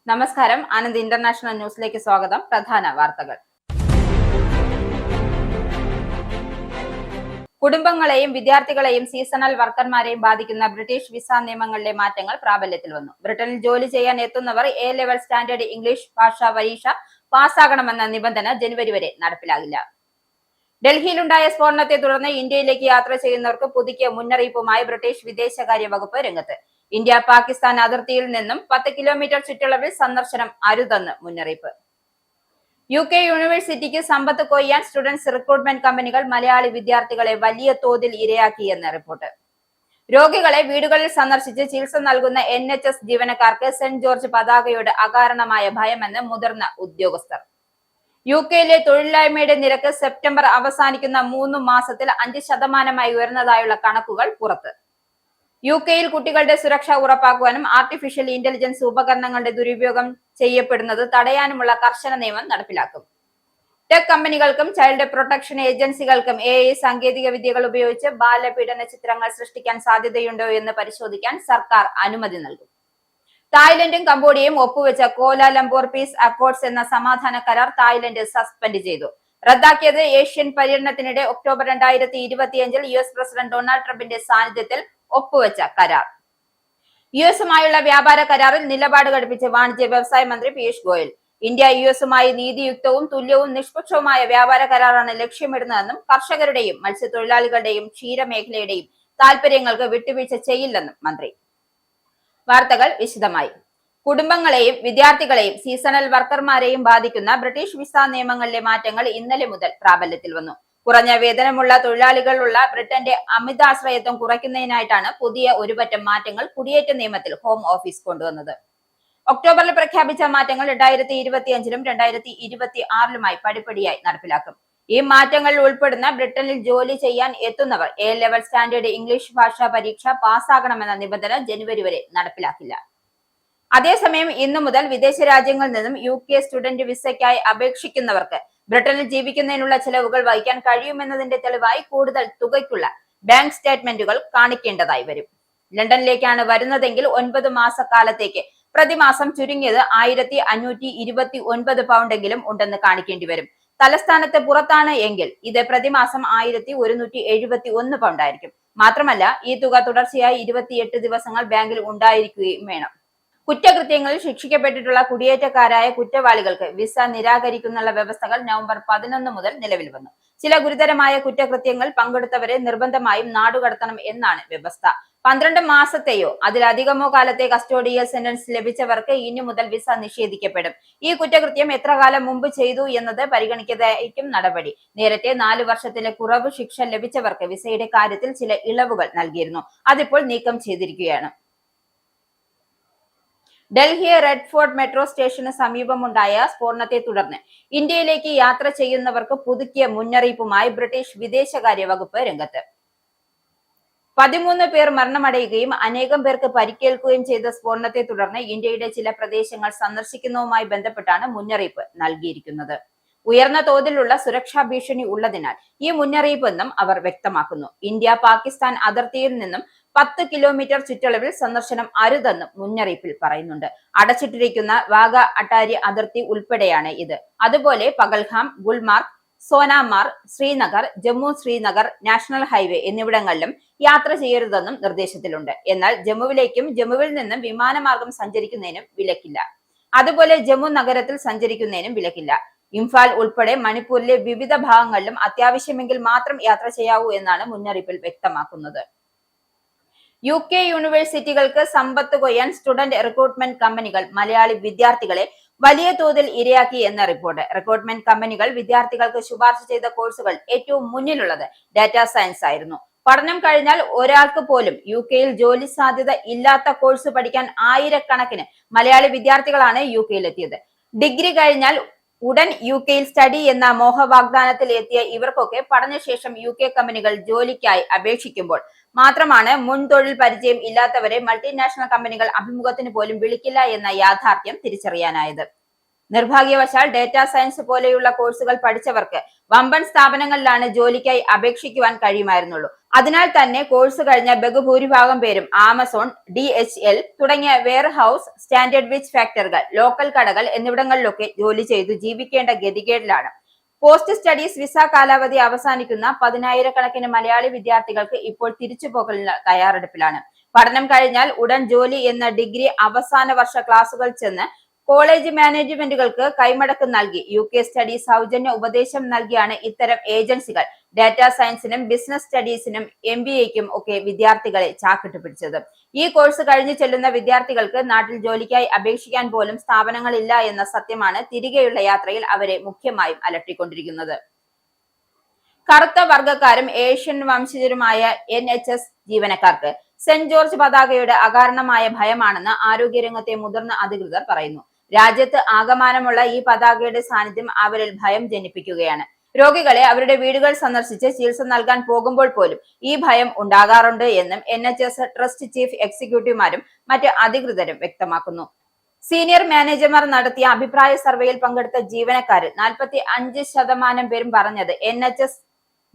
നമസ്കാരം. ആനന്ദ് ഇന്റർനാഷണൽ ന്യൂസിലേക്ക് സ്വാഗതം. പ്രധാന വാർത്തകൾ. കുടുംബങ്ങളെയും വിദ്യാർത്ഥികളെയും സീസണൽ വർക്കർമാരെയും ബാധിക്കുന്ന ബ്രിട്ടീഷ് വിസ നിയമങ്ങളിലെ മാറ്റങ്ങൾ പ്രാബല്യത്തിൽ വന്നു. ബ്രിട്ടനിൽ ജോലി ചെയ്യാൻ എത്തുന്നവർ എ ലെവൽ സ്റ്റാൻഡേർഡ് ഇംഗ്ലീഷ് ഭാഷാ പരീക്ഷ പാസ്സാകണമെന്ന നിബന്ധന ജനുവരി വരെ നടപ്പിലാകില്ല. ഡൽഹിയിലുണ്ടായ സ്ഫോടനത്തെ തുടർന്ന് ഇന്ത്യയിലേക്ക് യാത്ര ചെയ്യുന്നവർക്ക് പുതുക്കിയ മുന്നറിയിപ്പുമായി ബ്രിട്ടീഷ് വിദേശകാര്യ വകുപ്പ് രംഗത്ത്. ഇന്ത്യ പാകിസ്ഥാൻ അതിർത്തിയിൽ നിന്നും 10 കിലോമീറ്റർ ചുറ്റളവിൽ സന്ദർശനം അരുതെന്ന് മുന്നറിയിപ്പ്. UK യൂണിവേഴ്സിറ്റിക്ക് സമ്പത്ത് കൊയ്യാൻ സ്റ്റുഡൻസ് റിക്രൂട്ട്മെന്റ് കമ്പനികൾ മലയാളി വിദ്യാർത്ഥികളെ വലിയ തോതിൽ ഇരയാക്കിയെന്ന് റിപ്പോർട്ട്. രോഗികളെ വീടുകളിൽ സന്ദർശിച്ച് ചികിത്സ നൽകുന്ന NHS ജീവനക്കാർക്ക് സെന്റ് ജോർജ് പതാകയോട് അകാരണമായ ഭയമെന്ന് മുതിർന്ന ഉദ്യോഗസ്ഥർ. UK-യിലെ തൊഴിലില്ലായ്മയുടെ നിരക്ക് സെപ്റ്റംബർ അവസാനിക്കുന്ന 3 മാസത്തിൽ 5% ഉയർന്നതായുള്ള കണക്കുകൾ പുറത്ത്. UK-യിൽ കുട്ടികളുടെ സുരക്ഷ ഉറപ്പാക്കുവാനും ആർട്ടിഫിഷ്യൽ ഇന്റലിജൻസ് ഉപകരണങ്ങളുടെ ദുരുപയോഗം ചെയ്യപ്പെടുന്നത് തടയാനുമുള്ള കർശന നിയമം നടപ്പിലാക്കും. ടെക് കമ്പനികൾക്കും ചൈൽഡ് പ്രൊട്ടക്ഷൻ ഏജൻസികൾക്കും AI സാങ്കേതിക വിദ്യകൾ ഉപയോഗിച്ച് ബാലപീഡന ചിത്രങ്ങൾ സൃഷ്ടിക്കാൻ സാധ്യതയുണ്ടോ എന്ന് പരിശോധിക്കാൻ സർക്കാർ അനുമതി നൽകും. തായ്ലൻഡും കംബോഡിയയും ഒപ്പുവെച്ച കോലാലംപൂർ പീസ് അക്കോർഡ്സ് എന്ന സമാധാന കരാർ തായ്ലൻഡ് സസ്പെൻഡ് ചെയ്തു. റദ്ദാക്കിയത് ഏഷ്യൻ പര്യടനത്തിനിടെ ഒക്ടോബർ 2025 US പ്രസിഡന്റ് ഡൊണാൾഡ് ട്രംപിന്റെ സാന്നിധ്യത്തിൽ ഒപ്പുവെച്ച കരാർ. US-മായുള്ള വ്യാപാര കരാറിൽ നിലപാട് ഘടിപ്പിച്ച് വാണിജ്യ വ്യവസായ മന്ത്രി പീയൂഷ് ഗോയൽ. ഇന്ത്യ US-മായി നീതിയുക്തവും തുല്യവും നിഷ്പക്ഷവുമായ വ്യാപാര കരാറാണ് ലക്ഷ്യമിടുന്നതെന്നും കർഷകരുടെയും മത്സ്യത്തൊഴിലാളികളുടെയും ക്ഷീരമേഖലയുടെയും താൽപര്യങ്ങൾക്ക് വിട്ടുവീഴ്ച ചെയ്യില്ലെന്നും മന്ത്രി. വാർത്തകൾ വിശദമായി. കുടുംബങ്ങളെയും വിദ്യാർത്ഥികളെയും സീസണൽ വർക്കർമാരെയും ബാധിക്കുന്ന ബ്രിട്ടീഷ് വിസ നിയമങ്ങളിലെ മാറ്റങ്ങൾ ഇന്നലെ മുതൽ പ്രാബല്യത്തിൽ വന്നു. കുറഞ്ഞ വേതനമുള്ള തൊഴിലാളികളുള്ള ബ്രിട്ടന്റെ അമിതാശ്രയത്വം കുറയ്ക്കുന്നതിനായിട്ടാണ് പുതിയ ഒരുപറ്റം മാറ്റങ്ങൾ കുടിയേറ്റ നിയമത്തിൽ ഹോം ഓഫീസ് കൊണ്ടുവന്നത്. ഒക്ടോബറിൽ പ്രഖ്യാപിച്ച മാറ്റങ്ങൾ 2025-ലും 2026-ലുമായി പടിപ്പടിയായി നടപ്പിലാക്കും. ഈ മാറ്റങ്ങളിൽ ഉൾപ്പെടുന്ന ബ്രിട്ടനിൽ ജോലി ചെയ്യാൻ എത്തുന്നവർ എ ലെവൽ സ്റ്റാൻഡേർഡ് ഇംഗ്ലീഷ് ഭാഷാ പരീക്ഷ പാസ്സാകണമെന്ന നിബന്ധന ജനുവരി വരെ നടപ്പിലാക്കില്ല. അതേസമയം ഇന്നു മുതൽ വിദേശ രാജ്യങ്ങളിൽ നിന്നും UK സ്റ്റുഡന്റ് വിസയ്ക്കായി അപേക്ഷിക്കുന്നവർക്ക് ബ്രിട്ടനിൽ ജീവിക്കുന്നതിനുള്ള ചെലവുകൾ വഹിക്കാൻ കഴിയുമെന്നതിന്റെ തെളിവായി കൂടുതൽ തുകയ്ക്കുള്ള ബാങ്ക് സ്റ്റേറ്റ്മെന്റുകൾ കാണിക്കേണ്ടതായി വരും. ലണ്ടനിലേക്കാണ് വരുന്നതെങ്കിൽ 9 മാസക്കാലത്തേക്ക് പ്രതിമാസം ചുരുങ്ങിയത് 1529 പൗണ്ടെങ്കിലും ഉണ്ടെന്ന് കാണിക്കേണ്ടി വരും. തലസ്ഥാനത്ത് പുറത്താണ് എങ്കിൽ ഇത് പ്രതിമാസം 1171 പൗണ്ടായിരിക്കും. മാത്രമല്ല, ഈ തുക തുടർച്ചയായി 28 ദിവസങ്ങൾ ബാങ്കിൽ ഉണ്ടായിരിക്കുകയും വേണം. കുറ്റകൃത്യങ്ങളിൽ ശിക്ഷിക്കപ്പെട്ടിട്ടുള്ള കുടിയേറ്റക്കാരായ കുറ്റവാളികൾക്ക് വിസ നിരാകരിക്കുന്നുള്ള വ്യവസ്ഥകൾ നവംബർ 11 മുതൽ നിലവിൽ വന്നു. ചില ഗുരുതരമായ കുറ്റകൃത്യങ്ങൾ പങ്കെടുത്തവരെ നിർബന്ധമായും നാടുകടത്തണം എന്നാണ് വ്യവസ്ഥ. 12 മാസത്തെയോ അതിലധികമോ കാലത്തെ കസ്റ്റോഡിയൽ സെന്റൻസ് ലഭിച്ചവർക്ക് ഇനി മുതൽ വിസ നിഷേധിക്കപ്പെടും. ഈ കുറ്റകൃത്യം എത്ര കാലം മുമ്പ് ചെയ്തു എന്നത് പരിഗണിക്കാതെയായിരിക്കും നടപടി. നേരത്തെ 4 വർഷത്തിലെ കുറവ് ശിക്ഷ ലഭിച്ചവർക്ക് വിസയുടെ കാര്യത്തിൽ ചില ഇളവുകൾ നൽകിയിരുന്നു. അതിപ്പോൾ നീക്കം ചെയ്തിരിക്കുകയാണ്. ഡൽഹി റെഡ് ഫോർട്ട് മെട്രോ സ്റ്റേഷന് സമീപമുണ്ടായ സ്ഫോടനത്തെ തുടർന്ന് ഇന്ത്യയിലേക്ക് യാത്ര ചെയ്യുന്നവർക്ക് പുതുക്കിയ മുന്നറിയിപ്പുമായി ബ്രിട്ടീഷ് വിദേശകാര്യ വകുപ്പ് രംഗത്ത്. 13 പേർ മരണമടയുകയും അനേകം പേർക്ക് പരിക്കേൽക്കുകയും ചെയ്ത സ്ഫോടനത്തെ തുടർന്ന് ഇന്ത്യയുടെ ചില പ്രദേശങ്ങൾ സന്ദർശിക്കുന്നതുമായി ബന്ധപ്പെട്ടാണ് മുന്നറിയിപ്പ് നൽകിയിരിക്കുന്നത്. ഉയർന്ന തോതിലുള്ള സുരക്ഷാ ഭീഷണി ഉള്ളതിനാൽ ഈ മുന്നറിയിപ്പെന്നും അവർ വ്യക്തമാക്കുന്നു. ഇന്ത്യ പാകിസ്ഥാൻ അതിർത്തിയിൽ നിന്നും 10 കിലോമീറ്റർ ചുറ്റളവിൽ സന്ദർശനം അരുതെന്നും മുന്നറിയിപ്പിൽ പറയുന്നുണ്ട്. അടച്ചിട്ടിരിക്കുന്ന വാഗ അട്ടാരി അതിർത്തി ഉൾപ്പെടെയാണ് ഇത്. അതുപോലെ പകൽഗാം, ഗുൽമാർഗ്, സോനാമാർ, ശ്രീനഗർ, ജമ്മു ശ്രീനഗർ നാഷണൽ ഹൈവേ എന്നിവിടങ്ങളിലും യാത്ര ചെയ്യരുതെന്നും നിർദ്ദേശത്തിലുണ്ട്. എന്നാൽ ജമ്മുവിലേക്കും ജമ്മുവിൽ നിന്നും വിമാനമാർഗം സഞ്ചരിക്കുന്നതിനും വിലക്കില്ല. അതുപോലെ ജമ്മു നഗരത്തിൽ സഞ്ചരിക്കുന്നതിനും വിലക്കില്ല. ഇംഫാൽ ഉൾപ്പെടെ മണിപ്പൂരിലെ വിവിധ ഭാഗങ്ങളിലും അത്യാവശ്യമെങ്കിൽ മാത്രം യാത്ര ചെയ്യാവൂ എന്നാണ് മുന്നറിയിപ്പിൽ വ്യക്തമാക്കുന്നത്. UK യൂണിവേഴ്സിറ്റികൾക്ക് സമ്പത്ത് കൊയ്യാൻ സ്റ്റുഡന്റ് റിക്രൂട്ട്മെന്റ് കമ്പനികൾ മലയാളി വിദ്യാർത്ഥികളെ വലിയ തോതിൽ ഇരയാക്കി എന്ന റിപ്പോർട്ട്. റിക്രൂട്ട്മെന്റ് കമ്പനികൾ വിദ്യാർത്ഥികൾക്ക് ശുപാർശ ചെയ്ത കോഴ്സുകൾ ഏറ്റവും മുന്നിലുള്ളത് ഡാറ്റാ സയൻസ് ആയിരുന്നു. പഠനം കഴിഞ്ഞാൽ ഒരാൾക്ക് പോലും UK-യിൽ ജോലി സാധ്യത ഇല്ലാത്ത കോഴ്സ് പഠിക്കാൻ ആയിരക്കണക്കിന് മലയാളി വിദ്യാർത്ഥികളാണ് UK-യിൽ എത്തിയത്. ഡിഗ്രി കഴിഞ്ഞാൽ ഉടൻ UK-യിൽ സ്റ്റഡി എന്ന മോഹവാഗ്ദാനത്തിൽ എത്തിയ ഇവർക്കൊക്കെ പഠനശേഷം UK കമ്പനികൾ ജോലിക്കായി അപേക്ഷിക്കുമ്പോൾ മാത്രമാണ് മുൻ തൊഴിൽ പരിചയം ഇല്ലാത്തവരെ മൾട്ടിനാഷണൽ കമ്പനികൾ അഭിമുഖത്തിന് പോലും വിളിക്കില്ല എന്ന യാഥാർത്ഥ്യം തിരിച്ചറിയാനായത്. നിർഭാഗ്യവശാൽ ഡേറ്റാ സയൻസ് പോലെയുള്ള കോഴ്സുകൾ പഠിച്ചവർക്ക് വമ്പൻ സ്ഥാപനങ്ങളിലാണ് ജോലിക്കായി അപേക്ഷിക്കുവാൻ കഴിയുമായിരുന്നുള്ളൂ. അതിനാൽ തന്നെ കോഴ്സ് കഴിഞ്ഞ ബഹുഭൂരിഭാഗം പേരും ആമസോൺ, DHL തുടങ്ങിയ വെയർഹൌസ്, സ്റ്റാൻഡേർഡ് വിച്ച് ഫാക്ടറികൾ, ലോക്കൽ കടകൾ എന്നിവിടങ്ങളിലൊക്കെ ജോലി ചെയ്തു ജീവിക്കേണ്ട ഗതികേടിലാണ്. പോസ്റ്റ് സ്റ്റഡീസ് വിസ കാലാവധി അവസാനിക്കുന്ന 10,000-കണക്കിന് മലയാളി വിദ്യാർത്ഥികൾക്ക് ഇപ്പോൾ തിരിച്ചുപോകലിന് തയ്യാറെടുപ്പിലാണ്. പഠനം കഴിഞ്ഞാൽ ഉടൻ ജോലി എന്ന ഡിഗ്രി അവസാന വർഷ ക്ലാസുകൾ ചെന്ന് കോളേജ് മാനേജ്മെന്റുകൾക്ക് കൈമടക്ക് നൽകി UK സ്റ്റഡീസ് സൗജന്യ ഉപദേശം നൽകിയാണ് ഇത്തരം ഏജൻസികൾ ഡാറ്റാ സയൻസിനും ബിസിനസ് സ്റ്റഡീസിനും MBAയ്ക്കും ഒക്കെ വിദ്യാർത്ഥികളെ ചാക്കിട്ട് പിടിച്ചത്. ഈ കോഴ്സ് കഴിഞ്ഞു ചെല്ലുന്ന വിദ്യാർത്ഥികൾക്ക് നാട്ടിൽ ജോലിക്കായി അപേക്ഷിക്കാൻ പോലും സ്ഥാപനങ്ങളില്ല എന്ന സത്യമാണ് തിരികെയുള്ള യാത്രയിൽ അവരെ മുഖ്യമായും അലട്ടിക്കൊണ്ടിരിക്കുന്നത്. കറുത്ത വർഗക്കാരും ഏഷ്യൻ വംശജരുമായ NHS ജീവനക്കാർക്ക് സെന്റ് ജോർജ് പതാകയുടെ അകാരണമായ ഭയമാണെന്ന് ആരോഗ്യരംഗത്തെ മുതിർന്ന അധികൃതർ പറയുന്നു. രാജ്യത്ത് ആകമാനമുള്ള ഈ പതാകയുടെ സാന്നിധ്യം അവരിൽ ഭയം ജനിപ്പിക്കുകയാണ്. രോഗികളെ അവരുടെ വീടുകൾ സന്ദർശിച്ച് ചികിത്സ നൽകാൻ പോകുമ്പോൾ പോലും ഈ ഭയം ഉണ്ടാകാറുണ്ട് എന്നും NHS ട്രസ്റ്റ് ചീഫ് എക്സിക്യൂട്ടീവുമാരും മറ്റ് അധികൃതരും വ്യക്തമാക്കുന്നു. സീനിയർ മാനേജർമാർ നടത്തിയ അഭിപ്രായ സർവേയിൽ പങ്കെടുത്ത ജീവനക്കാരിൽ 45% പേരും പറഞ്ഞത് NHS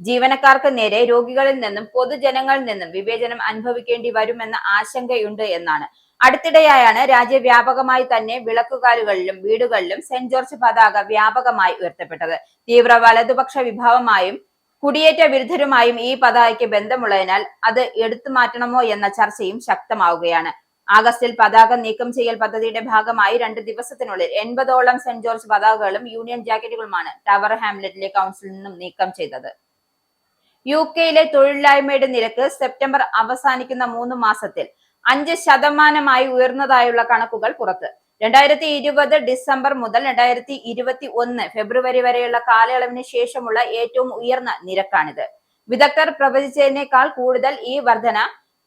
ജീവനക്കാർക്ക് നേരെ രോഗികളിൽ നിന്നും പൊതുജനങ്ങളിൽ നിന്നും വിവേചനം അനുഭവിക്കേണ്ടി വരുമെന്ന ആശങ്കയുണ്ട് എന്നാണ്. അടുത്തിടെയായാണ് രാജ്യവ്യാപകമായി തന്നെ വിളക്കുകാലുകളിലും വീടുകളിലും സെന്റ് ജോർജ് പതാക വ്യാപകമായി ഉയർത്തപ്പെട്ടത്. തീവ്ര വലതുപക്ഷ വിഭാഗമായും കുടിയേറ്റ വിരുദ്ധരുമായും ഈ പതാകയ്ക്ക് ബന്ധമുള്ളതിനാൽ അത് എടുത്തു മാറ്റണമോ എന്ന ചർച്ചയും ശക്തമാവുകയാണ്. ആഗസ്റ്റിൽ പതാക നീക്കം ചെയ്യൽ പദ്ധതിയുടെ ഭാഗമായി 2 ദിവസത്തിനുള്ളിൽ 80ഓളം സെന്റ് ജോർജ് പതാകകളും യൂണിയൻ ജാക്കറ്റുകളുമാണ് ടവർ ഹാംലെറ്റിലെ കൗൺസിലിൽ നിന്നും നീക്കം ചെയ്തത്. UK തൊഴിലില്ലായ്മയുടെ നിരക്ക് സെപ്റ്റംബർ അവസാനിക്കുന്ന 3 മാസത്തിൽ 5% ഉയർന്നതായുള്ള കണക്കുകൾ പുറത്ത്. 2020 ഡിസംബർ മുതൽ 2021 ഫെബ്രുവരി വരെയുള്ള കാലയളവിന് ശേഷമുള്ള ഏറ്റവും ഉയർന്ന നിരക്കാണിത്. വിദഗ്ധർ പ്രവചിച്ചതിനേക്കാൾ കൂടുതൽ ഈ വർധന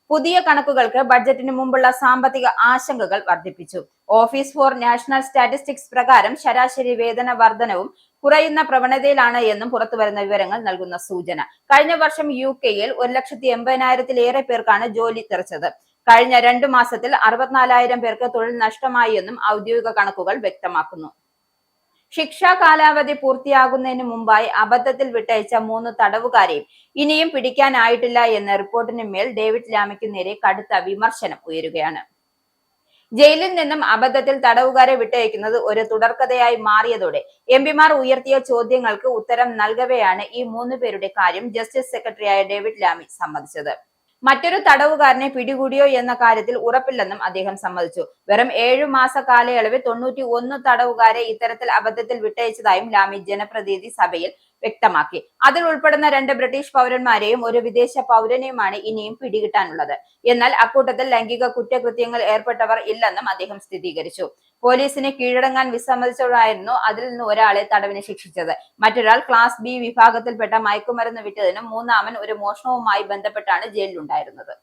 പുതിയ കണക്കുകൾക്ക് ബഡ്ജറ്റിന് മുമ്പുള്ള സാമ്പത്തിക ആശങ്കകൾ വർദ്ധിപ്പിച്ചു. ഓഫീസ് ഫോർ നാഷണൽ സ്റ്റാറ്റിസ്റ്റിക്സ് പ്രകാരം ശരാശരി വേതന വർധനവും കുറയുന്ന പ്രവണതയിലാണ് എന്നും പുറത്തുവരുന്ന വിവരങ്ങൾ നൽകുന്ന സൂചന. കഴിഞ്ഞ വർഷം UK-യിൽ 1,80,000-ലേറെ പേർക്കാണ് ജോലി തെറിച്ചത്. കഴിഞ്ഞ 2 മാസത്തിൽ 64,000 പേർക്ക് തൊഴിൽ നഷ്ടമായി എന്നും ഔദ്യോഗിക കണക്കുകൾ വ്യക്തമാക്കുന്നു. ശിക്ഷാ കാലാവധി പൂർത്തിയാകുന്നതിന് മുമ്പായി അബദ്ധത്തിൽ വിട്ടയച്ച 3 തടവുകാരെയും ഇനിയും പിടിക്കാനായിട്ടില്ല എന്ന റിപ്പോർട്ടിന് മേൽ ഡേവിഡ് ലാമിക്കു നേരെ കടുത്ത വിമർശനം ഉയരുകയാണ്. ജയിലിൽ നിന്നും അബദ്ധത്തിൽ തടവുകാരെ വിട്ടയക്കുന്നത് ഒരു തുടർക്കഥയായി മാറിയതോടെ MP-മാർ ഉയർത്തിയ ചോദ്യങ്ങൾക്ക് ഉത്തരം നൽകവെയാണ് ഈ 3 പേരുടെ കാര്യം ജസ്റ്റിസ് സെക്രട്ടറിയായ ഡേവിഡ് ലാമി സമ്മതിച്ചത്. മറ്റൊരു തടവുകാരനെ പിടികൂടിയോ എന്ന കാര്യത്തിൽ ഉറപ്പില്ലെന്നും അദ്ദേഹം സമ്മതിച്ചു. വെറും 7 മാസ കാലയളവിൽ 91 തടവുകാരെ ഇത്തരത്തിൽ അബദ്ധത്തിൽ വിട്ടയച്ചതായും ലാമി ജനപ്രതിനിധി സഭയിൽ വ്യക്തമാക്കി. അതിൽ ഉൾപ്പെടുന്ന 2 ബ്രിട്ടീഷ് പൗരന്മാരെയും ഒരു വിദേശ പൗരനെയുമാണ് ഇനിയും പിടികിട്ടാനുള്ളത്. എന്നാൽ അക്കൂട്ടത്തിൽ ലൈംഗിക കുറ്റകൃത്യങ്ങൾ ഏർപ്പെട്ടവർ ഇല്ലെന്നും അദ്ദേഹം സ്ഥിരീകരിച്ചു. പോലീസിനെ കീഴടങ്ങാൻ വിസമ്മതിച്ചവരായിരുന്നു അതിൽ നിന്ന് ഒരാളെ തടവിന് ശിക്ഷിച്ചത്. മറ്റൊരാൾ ക്ലാസ് B വിഭാഗത്തിൽപ്പെട്ട മയക്കുമരുന്ന് വിറ്റതിനും മൂന്നാമൻ ഒരു മോഷണവുമായി ബന്ധപ്പെട്ടാണ് ജയിലിലുണ്ടായിരുന്നത്.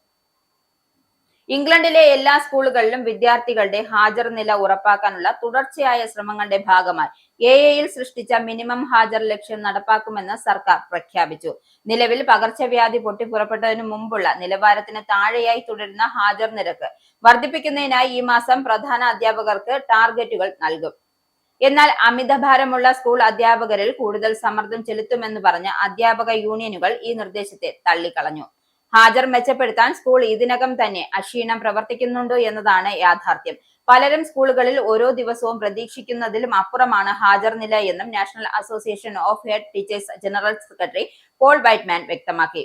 ഇംഗ്ലണ്ടിലെ എല്ലാ സ്കൂളുകളിലും വിദ്യാർത്ഥികളുടെ ഹാജർ നില ഉറപ്പാക്കാനുള്ള തുടർച്ചയായ ശ്രമങ്ങളുടെ ഭാഗമായി AI-യിൽ സൃഷ്ടിച്ച മിനിമം ഹാജർ ലക്ഷ്യം നടപ്പാക്കുമെന്ന് സർക്കാർ പ്രഖ്യാപിച്ചു. നിലവിൽ പകർച്ചവ്യാധി പൊട്ടിപ്പുറപ്പെട്ടതിനു മുമ്പുള്ള നിലവാരത്തിന് താഴെയായി തുടരുന്ന ഹാജർ നിരക്ക് വർദ്ധിപ്പിക്കുന്നതിനായി ഈ മാസം പ്രധാന അധ്യാപകർക്ക് ടാർഗറ്റുകൾ നൽകും. എന്നാൽ അമിതഭാരമുള്ള സ്കൂൾ അധ്യാപകരിൽ കൂടുതൽ സമ്മർദ്ദം ചെലുത്തുമെന്ന് പറഞ്ഞ അധ്യാപക യൂണിയനുകൾ ഈ നിർദ്ദേശത്തെ തള്ളിക്കളഞ്ഞു. ഹാജർ മെച്ചപ്പെടുത്താൻ സ്കൂൾ ഇതിനകം തന്നെ അക്ഷീണം പ്രവർത്തിക്കുന്നുണ്ട് എന്നതാണ് യാഥാർത്ഥ്യം. പലരും സ്കൂളുകളിൽ ഓരോ ദിവസവും പ്രതീക്ഷിക്കുന്നതിലും അപ്പുറമാണ് ഹാജർ നില എന്നും national association of head teachers general secretary Paul Whiteman വ്യക്തമാക്കി.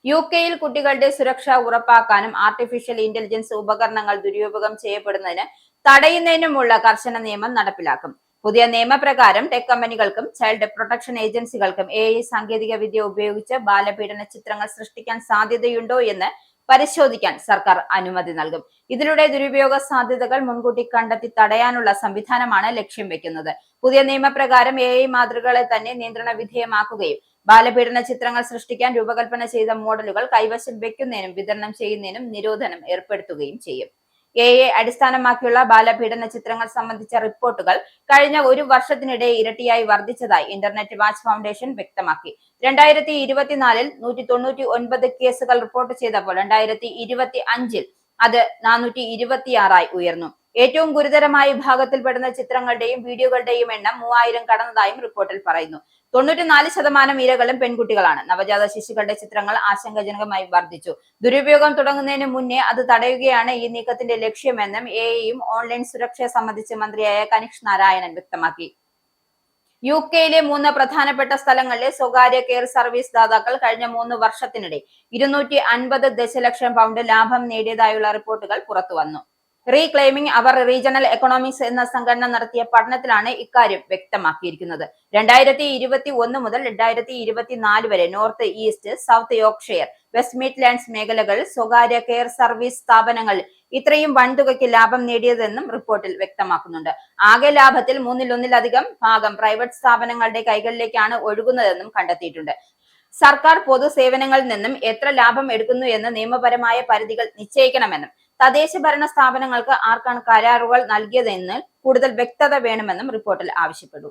UK-യിൽ കുട്ടികളുടെ സുരക്ഷ ഉറപ്പാക്കാനും ആർട്ടിഫിഷ്യൽ ഇന്റലിജൻസ് ഉപകരണങ്ങൾ ദുരുപയോഗം ചെയ്യപ്പെടുന്നതിന് തടയുന്നതിനുമുള്ള കർശന നിയമം നടപ്പിലാക്കും. പുതിയ നിയമപ്രകാരം ടെക് കമ്പനികൾക്കും ചൈൽഡ് പ്രൊട്ടക്ഷൻ ഏജൻസികൾക്കും AI സാങ്കേതിക വിദ്യ ഉപയോഗിച്ച് ബാലപീഡന ചിത്രങ്ങൾ സൃഷ്ടിക്കാൻ സാധ്യതയുണ്ടോ എന്ന് പരിശോധിക്കാൻ സർക്കാർ അനുമതി നൽകും. ഇതിലൂടെ ദുരുപയോഗ സാധ്യതകൾ മുൻകൂട്ടി കണ്ടെത്തി തടയാനുള്ള സംവിധാനമാണ് ലക്ഷ്യം വെക്കുന്നത്. പുതിയ നിയമപ്രകാരം AI മാതൃകകളെ തന്നെ നിയന്ത്രണ വിധേയമാക്കുകയും ബാലപീഡന ചിത്രങ്ങൾ സൃഷ്ടിക്കാൻ രൂപകൽപ്പന ചെയ്ത മോഡലുകൾ കൈവശം വെക്കുന്നതിനും വിതരണം ചെയ്യുന്നതിനും നിരോധനം ഏർപ്പെടുത്തുകയും ചെയ്യും. AI അടിസ്ഥാനമാക്കിയുള്ള ബാലപീഡന ചിത്രങ്ങൾ സംബന്ധിച്ച റിപ്പോർട്ടുകൾ കഴിഞ്ഞ 1 വർഷത്തിനിടെ ഇരട്ടിയായി വർദ്ധിച്ചതായി ഇന്റർനെറ്റ് വാച്ച് ഫൗണ്ടേഷൻ വ്യക്തമാക്കി. 2024-ൽ 199 കേസുകൾ റിപ്പോർട്ട് ചെയ്തപ്പോൾ 2025-ൽ അത് 426 ഉയർന്നു. ഏറ്റവും ഗുരുതരമായ വിഭാഗത്തിൽപ്പെടുന്ന ചിത്രങ്ങളുടെയും വീഡിയോകളുടെയും എണ്ണം 3000 കടന്നതായും റിപ്പോർട്ടിൽ പറയുന്നു. 94% ഇരകളും പെൺകുട്ടികളാണ്. നവജാത ശിശുക്കളുടെ ചിത്രങ്ങൾ ആശങ്കാജനകമായി വർദ്ധിച്ചു. ദുരുപയോഗം തുടങ്ങുന്നതിന് മുന്നേ അത് തടയുകയാണ് ഈ നീക്കത്തിന്റെ ലക്ഷ്യമെന്നും എയും ഓൺലൈൻ സുരക്ഷ സംബന്ധിച്ച് മന്ത്രിയായ കനിഷ് നാരായണൻ വ്യക്തമാക്കി. UK-യിലെ 3 പ്രധാനപ്പെട്ട സ്ഥലങ്ങളിലെ സ്വകാര്യ കെയർ സർവീസ് ദാതാക്കൾ കഴിഞ്ഞ 3 വർഷത്തിനിടെ 250 ദശലക്ഷം പൗണ്ട് ലാഭം നേടിയതായുള്ള റിപ്പോർട്ടുകൾ പുറത്തുവന്നു. റീക്ലെയിമിംഗ് അവർ റീജിയണൽ എക്കണോമിക്സ് എന്ന സംഘടന നടത്തിയ പഠനത്തിലാണ് ഇക്കാര്യം വ്യക്തമാക്കിയിരിക്കുന്നത്. 2021 മുതൽ 2024 വരെ north east, south Yorkshire, west Midlands മേഖലകളിൽ സ്വകാര്യ കെയർ സർവീസ് സ്ഥാപനങ്ങൾ ഇത്രയും വൻതുകയ്ക്ക് ലാഭം നേടിയതെന്നും റിപ്പോർട്ടിൽ വ്യക്തമാക്കുന്നുണ്ട്. ആകെ ലാഭത്തിൽ 1/3 ഭാഗം പ്രൈവറ്റ് സ്ഥാപനങ്ങളുടെ കൈകളിലേക്കാണ് ഒഴുകുന്നതെന്നും കണ്ടെത്തിയിട്ടുണ്ട്. സർക്കാർ പൊതുസേവനങ്ങളിൽ നിന്നും എത്ര ലാഭം എടുക്കുന്നു എന്ന് നിയമപരമായ പരിധികൾ നിശ്ചയിക്കണമെന്നും തദ്ദേശ ഭരണ സ്ഥാപനങ്ങൾക്ക് ആർക്കാണ് കരാറുകൾ നൽകിയതെന്ന് കൂടുതൽ വ്യക്തത വേണമെന്നും റിപ്പോർട്ടിൽ ആവശ്യപ്പെട്ടു.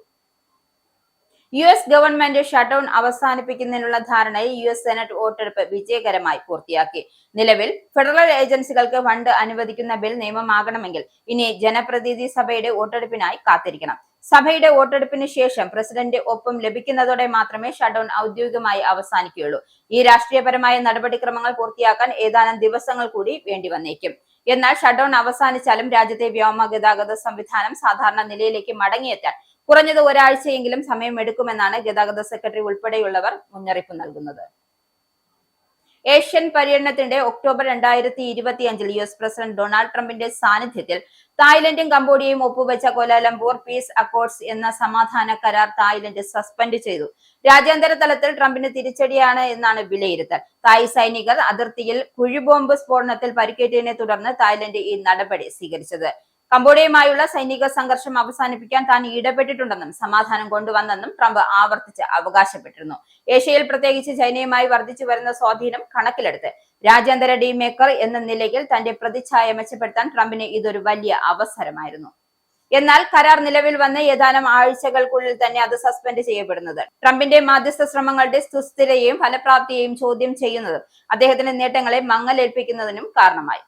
US ഗവൺമെന്റ് ഷട്ട്ഡൌൺ അവസാനിപ്പിക്കുന്നതിനുള്ള ധാരണയിൽ US സെനറ്റ് വോട്ടെടുപ്പ് വിജയകരമായി പൂർത്തിയാക്കി. നിലവിൽ ഫെഡറൽ ഏജൻസികൾക്ക് ഫണ്ട് അനുവദിക്കുന്ന ബിൽ നിയമമാകണമെങ്കിൽ ഇനി ജനപ്രതിനിധി സഭയുടെ വോട്ടെടുപ്പിനായി കാത്തിരിക്കണം. സഭയുടെ വോട്ടെടുപ്പിന് ശേഷം പ്രസിഡന്റ് ഒപ്പം ലഭിക്കുന്നതോടെ മാത്രമേ ഷട്ട്ഡൌൺ ഔദ്യോഗികമായി അവസാനിക്കുകയുള്ളൂ. ഈ രാഷ്ട്രീയപരമായ നടപടിക്രമങ്ങൾ പൂർത്തിയാക്കാൻ ഏതാനും ദിവസങ്ങൾ കൂടി വേണ്ടി വന്നേക്കും. എന്നാൽ ഷട്ട്ഡൌൺ അവസാനിച്ചാലും രാജ്യത്തെ വ്യോമ ഗതാഗത സംവിധാനം സാധാരണ നിലയിലേക്ക് മടങ്ങിയെത്താൻ കുറഞ്ഞത് ഒരാഴ്ചയെങ്കിലും സമയമെടുക്കുമെന്നാണ് ഗതാഗത സെക്രട്ടറി ഉൾപ്പെടെയുള്ളവർ മുന്നറിയിപ്പ് നൽകുന്നത്. ഏഷ്യൻ പര്യടനത്തിന്റെ ഒക്ടോബർ 2025 US പ്രസിഡന്റ് ഡൊണാൾഡ് ട്രംപിന്റെ സാന്നിധ്യത്തിൽ തായ്ലൻഡും കംബോഡിയയും ഒപ്പുവെച്ച കോലാലംപൂർ പീസ് അക്കോർഡ്സ് എന്ന സമാധാന കരാർ തായ്ലൻഡ് സസ്പെൻഡ് ചെയ്തു. രാജ്യാന്തര തലത്തിൽ ട്രംപിന് തിരിച്ചടിയാണ് എന്നാണ് വിലയിരുത്തൽ. തായ് സൈനികർ അതിർത്തിയിൽ കുഴിബോംബ് സ്ഫോടനത്തിൽ പരിക്കേറ്റതിനെ തുടർന്ന് തായ്ലൻഡ് ഈ നടപടി സ്വീകരിച്ചത്. കംബോഡിയയുമായുള്ള സൈനിക സംഘർഷം അവസാനിപ്പിക്കാൻ താൻ ഇടപെട്ടിട്ടുണ്ടെന്നും സമാധാനം കൊണ്ടുവന്നെന്നും ട്രംപ് ആവർത്തിച്ച് അവകാശപ്പെട്ടിരുന്നു. ഏഷ്യയിൽ പ്രത്യേകിച്ച് ചൈനയുമായി വർദ്ധിച്ചു വരുന്ന സ്വാധീനം കണക്കിലെടുത്ത് രാജ്യാന്തര ഡീ മേക്കർ എന്ന നിലയിൽ തന്റെ പ്രതിച്ഛായ മെച്ചപ്പെടുത്താൻ ട്രംപിന് ഇതൊരു വലിയ അവസരമായിരുന്നു. എന്നാൽ കരാർ നിലവിൽ വന്ന് ഏതാനും ആഴ്ചകൾക്കുള്ളിൽ തന്നെ അത് സസ്പെൻഡ് ചെയ്യപ്പെടുന്നത് ട്രംപിന്റെ മാധ്യസ്ഥ ശ്രമങ്ങളുടെ സുസ്ഥിരതയെയും ഫലപ്രാപ്തിയെയും ചോദ്യം ചെയ്യുന്നതും അദ്ദേഹത്തിന്റെ നേട്ടങ്ങളെ മങ്ങലേൽപ്പിക്കുന്നതിനും കാരണമായി.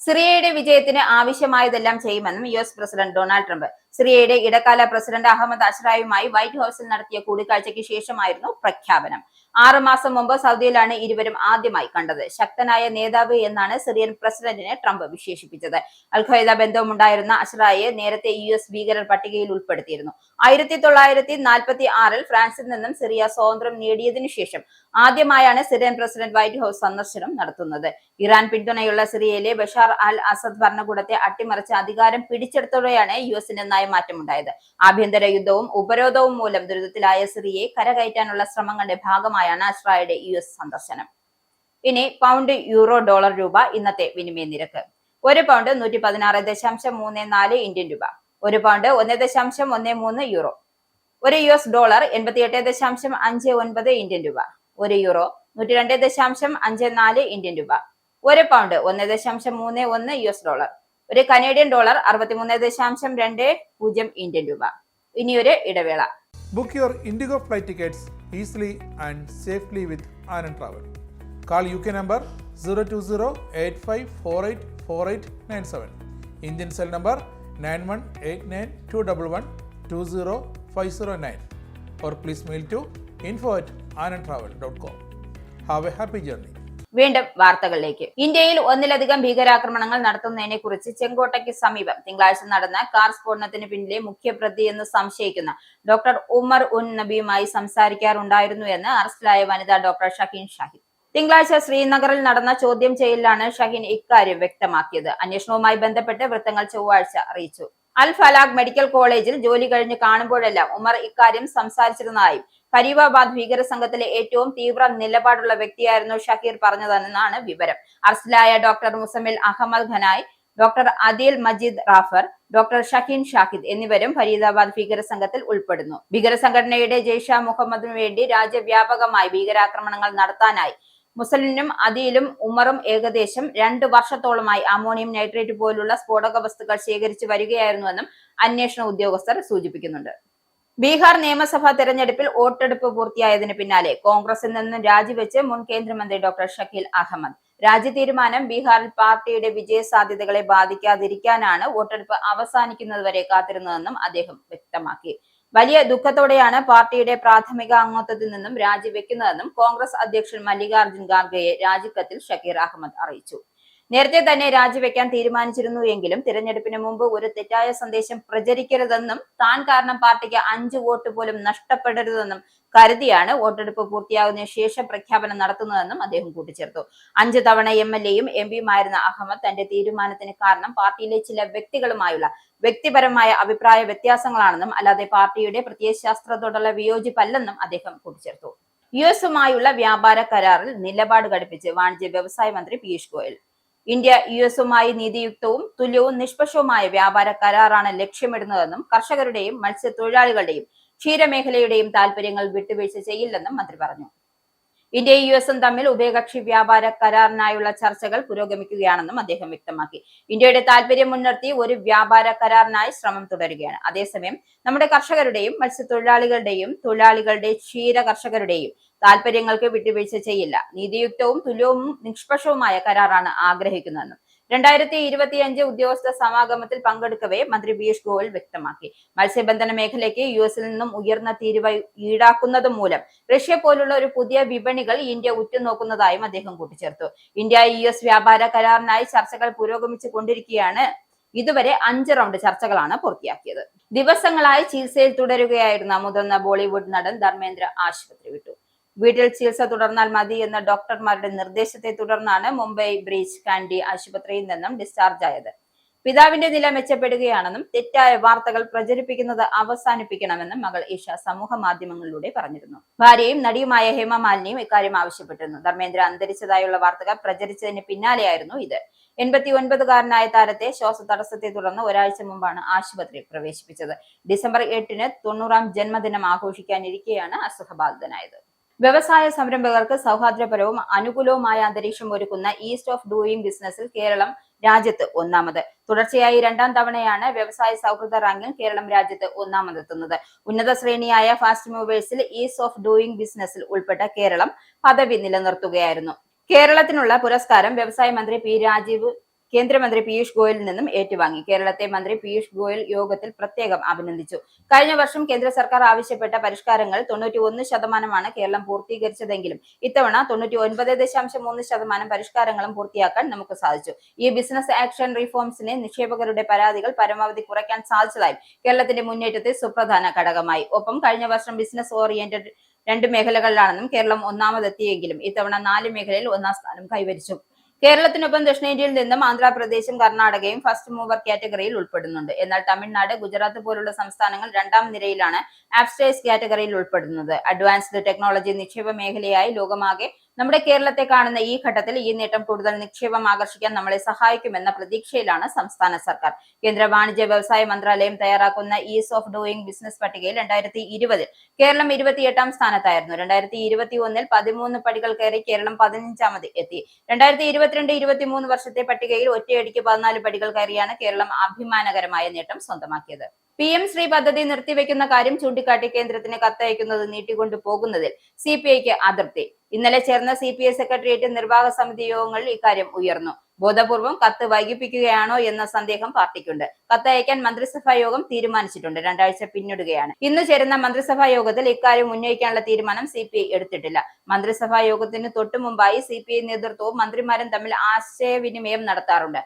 സിറിയയുടെ വിജയത്തിന് ആവശ്യമായതെല്ലാം ചെയ്യുമെന്നും US പ്രസിഡന്റ് ഡൊണാൾഡ് ട്രംപ് സിറിയയുടെ ഇടക്കാല പ്രസിഡന്റ് അഹമ്മദ് അഷ്റായുമായി വൈറ്റ് ഹൌസിൽ നടത്തിയ കൂടിക്കാഴ്ചയ്ക്ക് ശേഷമായിരുന്നു പ്രഖ്യാപനം. 6 മാസം മുമ്പ് സൗദിയിലാണ് ഇരുവരും ആദ്യമായി കണ്ടത്. ശക്തനായ നേതാവ് എന്നാണ് സിറിയൻ പ്രസിഡന്റിനെ ട്രംപ് വിശേഷിപ്പിച്ചത്. അൽഖ്വയ്ദ ബന്ധമുണ്ടായിരുന്ന അഷ്റായെ നേരത്തെ US ഭീകരർ പട്ടികയിൽ ഉൾപ്പെടുത്തിയിരുന്നു. 1946-ൽ ഫ്രാൻസിൽ നിന്നും സിറിയ സ്വാതന്ത്ര്യം നേടിയതിനു ശേഷം ആദ്യമായാണ് സിറിയൻ പ്രസിഡന്റ് വൈറ്റ് ഹൌസ് സന്ദർശനം നടത്തുന്നത്. ഇറാൻ പിന്തുണയുള്ള സിറിയയിലെ ബഷാർ അൽ അസദ് ഭരണകൂടത്തെ അട്ടിമറിച്ച് അധികാരം പിടിച്ചെടുത്തോടെയാണ് US-ന് നയമാറ്റമുണ്ടായത്. ആഭ്യന്തര യുദ്ധവും ഉപരോധവും മൂലം ദുരിതത്തിലായ സിറിയയെ കരകയറ്റാനുള്ള ശ്രമങ്ങളുടെ ഭാഗമായാണ് അഷ്റായുടെ US സന്ദർശനം. ഇനി പൗണ്ട്, യൂറോ, ഡോളർ, രൂപ ഇന്നത്തെ വിനിമയ നിരക്ക്. 1 പൗണ്ട് 116.34 ഇന്ത്യൻ രൂപ, 1 pound 1.13 euro, 1 US dollar 88.59 Indian രൂപ, 1 യൂറോ 102.54 ഇന്ത്യൻ രൂപ, 1 pound 1.31 US dollar, 1 Canadian dollar 63.20 Indian രൂപ. ഇനിയൊരു ഇടവേള. Book your Indigo flight tickets easily and safely with Anand Travel. Call UK number 020-8548-4897. Indian cell number 918921120509. Or please mail to info@anandtravel.com. Have a happy journey. വീണ്ടും വാർത്തകളിലേക്ക്. ഇന്ത്യയിൽ ഒന്നിലധികം ഭീകരാക്രമണങ്ങൾ നടത്തുന്നതിനെ കുറിച്ച് ചെങ്കോട്ടയ്ക്ക് സമീപം തിങ്കളാഴ്ച നടന്ന കാർ സ്ഫോടനത്തിന് പിന്നിലെ മുഖ്യപ്രതി എന്ന് സംശയിക്കുന്ന ഡോക്ടർ ഉമർ ഉൻ നബിയുമായി സംസാരിക്കാറുണ്ടായിരുന്നു എന്ന് അറസ്റ്റിലായ വനിതാ ഡോക്ടർ ഷഹീൻ ഷാഹിദ് തിങ്കളാഴ്ച ശ്രീനഗറിൽ നടന്ന ചോദ്യം ചെയ്യലിലാണ് ഷഹീൻ ഇക്കാര്യം വ്യക്തമാക്കിയത്. അന്വേഷണവുമായി ബന്ധപ്പെട്ട് വൃത്തങ്ങൾ ചൊവ്വാഴ്ച അറിയിച്ചു. അൽ ഫലാഗ് മെഡിക്കൽ കോളേജിൽ ജോലി കഴിഞ്ഞ് കാണുമ്പോഴെല്ലാം ഉമർ ഇക്കാര്യം സംസാരിച്ചിരുന്നതായും ഫരീദാബാദ് ഭീകര സംഘത്തിലെ ഏറ്റവും തീവ്ര നിലപാടുള്ള വ്യക്തിയായിരുന്നു ഷക്കീർ പറഞ്ഞതെന്നാണ് വിവരം. അറസ്റ്റിലായ doctor Muzammil Ahmed Ganai, doctor Adeel Majeed Rather, doctor Shaheen Shahid എന്നിവരും ഫരീദാബാദ് ഭീകര സംഘത്തിൽ ഉൾപ്പെടുന്നു. ഭീകര സംഘടനയുടെ ജയ്ഷ മുഹമ്മദിനു വേണ്ടി രാജ്യവ്യാപകമായി ഭീകരാക്രമണങ്ങൾ നടത്താനായി മുസലിനും അദീലും ഉമറും ഏകദേശം 2 വർഷത്തോളമായി അമോണിയം നൈട്രേറ്റ് പോലുള്ള സ്ഫോടക വസ്തുക്കൾ ശേഖരിച്ചു വരികയായിരുന്നുവെന്നും അന്വേഷണ ഉദ്യോഗസ്ഥർ സൂചിപ്പിക്കുന്നുണ്ട്. ബീഹാർ നിയമസഭാ തെരഞ്ഞെടുപ്പിൽ വോട്ടെടുപ്പ് പൂർത്തിയായതിനു പിന്നാലെ കോൺഗ്രസിൽ നിന്നും രാജിവെച്ച് മുൻ കേന്ദ്രമന്ത്രി ഡോക്ടർ ഷക്കീൽ അഹമ്മദ്. രാജി തീരുമാനം ബീഹാറിൽ പാർട്ടിയുടെ വിജയ സാധ്യതകളെ ബാധിക്കാതിരിക്കാനാണ് വോട്ടെടുപ്പ് അവസാനിക്കുന്നതുവരെ കാത്തിരുന്നതെന്നും അദ്ദേഹം വ്യക്തമാക്കി. വലിയ ദുഃഖത്തോടെയാണ് പാർട്ടിയുടെ പ്രാഥമിക അംഗത്വത്തിൽ നിന്നും രാജിവെക്കുന്നതെന്നും കോൺഗ്രസ് അധ്യക്ഷൻ മല്ലികാർജുൻ ഖാർഗെയെ രാജിക്കത്തിൽ ഷക്കീർ അഹമ്മദ് അറിയിച്ചു. നേരത്തെ തന്നെ രാജിവെക്കാൻ തീരുമാനിച്ചിരുന്നു എങ്കിലും തിരഞ്ഞെടുപ്പിന് മുമ്പ് ഒരു തെറ്റായ സന്ദേശം പ്രചരിക്കരുതെന്നും താൻ കാരണം പാർട്ടിക്ക് 5 വോട്ട് പോലും നഷ്ടപ്പെടരുതെന്നും കരുതിയാണ് വോട്ടെടുപ്പ് പൂർത്തിയാകുന്നതിന് ശേഷം പ്രഖ്യാപനം നടത്തുന്നതെന്നും അദ്ദേഹം കൂട്ടിച്ചേർത്തു. 5 തവണ MLA-യും MP-യുമായിരുന്ന അഹമ്മദ് തന്റെ തീരുമാനത്തിന് കാരണം പാർട്ടിയിലെ ചില വ്യക്തികളുമായുള്ള വ്യക്തിപരമായ അഭിപ്രായ വ്യത്യാസങ്ങളാണെന്നും അല്ലാതെ പാർട്ടിയുടെ പ്രത്യയശാസ്ത്രത്തോടുള്ള വിയോജിപ്പല്ലെന്നും അദ്ദേഹം കൂട്ടിച്ചേർത്തു. US-ഉമായുള്ള വ്യാപാര കരാറിൽ നിലപാട് ഘടിപ്പിച്ച് വാണിജ്യ വ്യവസായ മന്ത്രി പീയൂഷ് ഗോയൽ. ഇന്ത്യ US-ഉമായി നീതിയുക്തവും തുല്യവും നിഷ്പക്ഷവുമായ വ്യാപാര കരാറാണ് ലക്ഷ്യമിടുന്നതെന്നും കർഷകരുടെയും മത്സ്യത്തൊഴിലാളികളുടെയും ക്ഷീരമേഖലയുടെയും താൽപര്യങ്ങൾ വിട്ടുവീഴ്ച ചെയ്യില്ലെന്നും മന്ത്രി പറഞ്ഞു. ഇന്ത്യയും US-ഉം തമ്മിൽ ഉഭയകക്ഷി വ്യാപാര കരാറിനായുള്ള ചർച്ചകൾ പുരോഗമിക്കുകയാണെന്നും അദ്ദേഹം വ്യക്തമാക്കി. ഇന്ത്യയുടെ താൽപര്യം മുൻനിർത്തി ഒരു വ്യാപാര കരാറിനായി ശ്രമം തുടരുകയാണ്. അതേസമയം നമ്മുടെ കർഷകരുടെയും മത്സ്യത്തൊഴിലാളികളുടെയും തൊഴിലാളികളുടെ ക്ഷീര കർഷകരുടെയും താൽപര്യങ്ങൾക്ക് വിട്ടുവീഴ്ച ചെയ്യില്ല. നീതിയുക്തവും തുല്യവും നിഷ്പക്ഷവുമായ കരാറാണ് ആഗ്രഹിക്കുന്നതെന്നും 2025 ഉദ്യോഗസ്ഥ സമാഗമത്തിൽ പങ്കെടുക്കവേ മന്ത്രി പീയൂഷ് ഗോയൽ വ്യക്തമാക്കി. മത്സ്യബന്ധന മേഖലയ്ക്ക് US-ൽ നിന്നും ഉയർന്ന തീരുവ ഈടാക്കുന്നത് മൂലം റഷ്യ പോലുള്ള ഒരു പുതിയ വിപണികൾ ഇന്ത്യ ഉറ്റുനോക്കുന്നതായും അദ്ദേഹം കൂട്ടിച്ചേർത്തു. ഇന്ത്യ US വ്യാപാര കരാറിനായി ചർച്ചകൾ പുരോഗമിച്ചു കൊണ്ടിരിക്കുകയാണ്. ഇതുവരെ 5 റൗണ്ട് ചർച്ചകളാണ് പൂർത്തിയാക്കിയത്. ദിവസങ്ങളായി ചികിത്സയിൽ തുടരുകയായിരുന്ന മുതിർന്ന ബോളിവുഡ് നടൻ ധർമ്മേന്ദ്ര ആശുപത്രി വിട്ടു. വീട്ടിൽ ചികിത്സ തുടർന്നാൽ മതി എന്ന ഡോക്ടർമാരുടെ നിർദ്ദേശത്തെ തുടർന്നാണ് മുംബൈ ബ്രീച്ച് കാൻഡി ആശുപത്രിയിൽ നിന്നും ഡിസ്ചാർജ് ആയത്. പിതാവിന്റെ നില മെച്ചപ്പെടുകയാണെന്നും തെറ്റായ വാർത്തകൾ പ്രചരിപ്പിക്കുന്നത് അവസാനിപ്പിക്കണമെന്നും മകൾ ഇഷ സമൂഹ മാധ്യമങ്ങളിലൂടെ പറഞ്ഞിരുന്നു. ഭാര്യയും നടിയുമായ ഹേമ മാലിനിയും ഇക്കാര്യം ആവശ്യപ്പെട്ടിരുന്നു. ധർമ്മേന്ദ്ര അന്തരിച്ചതായുള്ള വാർത്തകൾ പ്രചരിച്ചതിന് പിന്നാലെയായിരുന്നു ഇത്. 89-കാരനായ താരത്തെ ശ്വാസതടസ്സത്തെ തുടർന്ന് ഒരാഴ്ച മുമ്പാണ് ആശുപത്രിയിൽ പ്രവേശിപ്പിച്ചത്. ഡിസംബർ 8-ന് 90-ാം ജന്മദിനം ആഘോഷിക്കാനിരിക്കെയാണ് അസുഖബാധിതനായത്. വ്യവസായ സംരംഭകർക്ക് സൗഹാർദ്ദപരവും അനുകൂലവുമായ അന്തരീക്ഷം ഒരുക്കുന്ന ഈസ്റ്റ് ഓഫ് ഡൂയിങ് ബിസിനസിൽ കേരളം രാജ്യത്ത് ഒന്നാമത്. തുടർച്ചയായി 2ാം തവണയാണ് വ്യവസായ സൗഹൃദ റാങ്കിൽ കേരളം രാജ്യത്ത് ഒന്നാമതെത്തുന്നത്. ഉന്നത ശ്രേണിയായ ഫാസ്റ്റ് മൂവേഴ്സിൽ ഈസ്റ്റ് ഓഫ് ഡൂയിങ് ബിസിനസിൽ ഉൾപ്പെട്ട കേരളം പദവി നിലനിർത്തുകയായിരുന്നു. കേരളത്തിനുള്ള പുരസ്കാരം വ്യവസായ മന്ത്രി പി രാജീവ് കേന്ദ്രമന്ത്രി പീയൂഷ് ഗോയലിൽ നിന്നും ഏറ്റുവാങ്ങി. കേരളത്തെ മന്ത്രി പീയൂഷ് ഗോയൽ യോഗത്തിൽ പ്രത്യേകം അഭിനന്ദിച്ചു. കഴിഞ്ഞ വർഷം കേന്ദ്ര സർക്കാർ ആവശ്യപ്പെട്ട പരിഷ്കാരങ്ങൾ 91% കേരളം പൂർത്തീകരിച്ചതെങ്കിലും ഇത്തവണ 99.3% പരിഷ്കാരങ്ങളും പൂർത്തിയാക്കാൻ നമുക്ക് സാധിച്ചു. ഈ ബിസിനസ് ആക്ഷൻ റിഫോംസിനെ നിക്ഷേപകരുടെ പരാതികൾ പരമാവധി കുറയ്ക്കാൻ സാധിച്ചതായും കേരളത്തിന്റെ മുന്നേറ്റത്തിൽ സുപ്രധാന ഘടകമായി. ഒപ്പം കഴിഞ്ഞ വർഷം ബിസിനസ് ഓറിയന്റഡ് 2 മേഖലകളിലാണെന്നും കേരളം ഒന്നാമതെത്തിയെങ്കിലും ഇത്തവണ 4 മേഖലയിൽ 1ാം സ്ഥാനം കൈവരിച്ചു. കേരളത്തിനൊപ്പം ദക്ഷിണേന്ത്യയിൽ നിന്നും ആന്ധ്രാപ്രദേശും കർണാടകയും ഫസ്റ്റ് മൂവർ കാറ്റഗറിയിൽ ഉൾപ്പെടുന്നുണ്ട്. എന്നാൽ തമിഴ്നാട്, ഗുജറാത്ത് പോലുള്ള സംസ്ഥാനങ്ങൾ 2ാം നിരയിലാണ് ആബ്സ്ട്രേസ് കാറ്റഗറിയിൽ ഉൾപ്പെടുന്നത്. അഡ്വാൻസ്ഡ് ടെക്നോളജി നിക്ഷേപ മേഖലയായി ലോകമാകെ നമ്മുടെ കേരളത്തെ കാണുന്ന ഈ ഘട്ടത്തിൽ ഈ നേട്ടം കൂടുതൽ നിക്ഷേപം ആകർഷിക്കാൻ നമ്മളെ സഹായിക്കുമെന്ന പ്രതീക്ഷയിലാണ് സംസ്ഥാന സർക്കാർ. കേന്ദ്ര വാണിജ്യ വ്യവസായ മന്ത്രാലയം തയ്യാറാക്കുന്ന ഈസ് ഓഫ് ഡൂയിങ് ബിസിനസ് പട്ടികയിൽ 2020 കേരളം 28ാം സ്ഥാനത്തായിരുന്നു. 2021 13 പടികൾ കയറി കേരളം 15ാമത് എത്തി. 2022-23 വർഷത്തെ പട്ടികയിൽ ഒറ്റയടിക്ക് 14 പടികൾ കയറിയാണ് കേരളം അഭിമാനകരമായ നേട്ടം സ്വന്തമാക്കിയത്. PM ശ്രീ പദ്ധതി നിർത്തിവെക്കുന്ന കാര്യം ചൂണ്ടിക്കാട്ടി കേന്ദ്രത്തിന് കത്തയക്കുന്നത് നീട്ടിക്കൊണ്ടു പോകുന്നതിൽ CPIക്ക് അതൃപ്തി. ഇന്നലെ ചേർന്ന CPI സെക്രട്ടേറിയറ്റ് നിർവാഹക സമിതി യോഗങ്ങളിൽ ഇക്കാര്യം ഉയർന്നു. ബോധപൂർവം കത്ത് വൈകിപ്പിക്കുകയാണോ എന്ന സന്ദേഹം പാർട്ടിക്കുണ്ട്. കത്തയക്കാൻ മന്ത്രിസഭാ യോഗം തീരുമാനിച്ചിട്ടുണ്ട്. 2 ആഴ്ച പിന്നിടുകയാണ്. ഇന്ന് ചേരുന്ന മന്ത്രിസഭാ യോഗത്തിൽ ഇക്കാര്യം ഉന്നയിക്കാനുള്ള തീരുമാനം CPI എടുത്തിട്ടില്ല. മന്ത്രിസഭാ യോഗത്തിന് തൊട്ടു മുമ്പായി CPI നേതൃത്വവും മന്ത്രിമാരും തമ്മിൽ ആശയവിനിമയം നടത്താറുണ്ട്.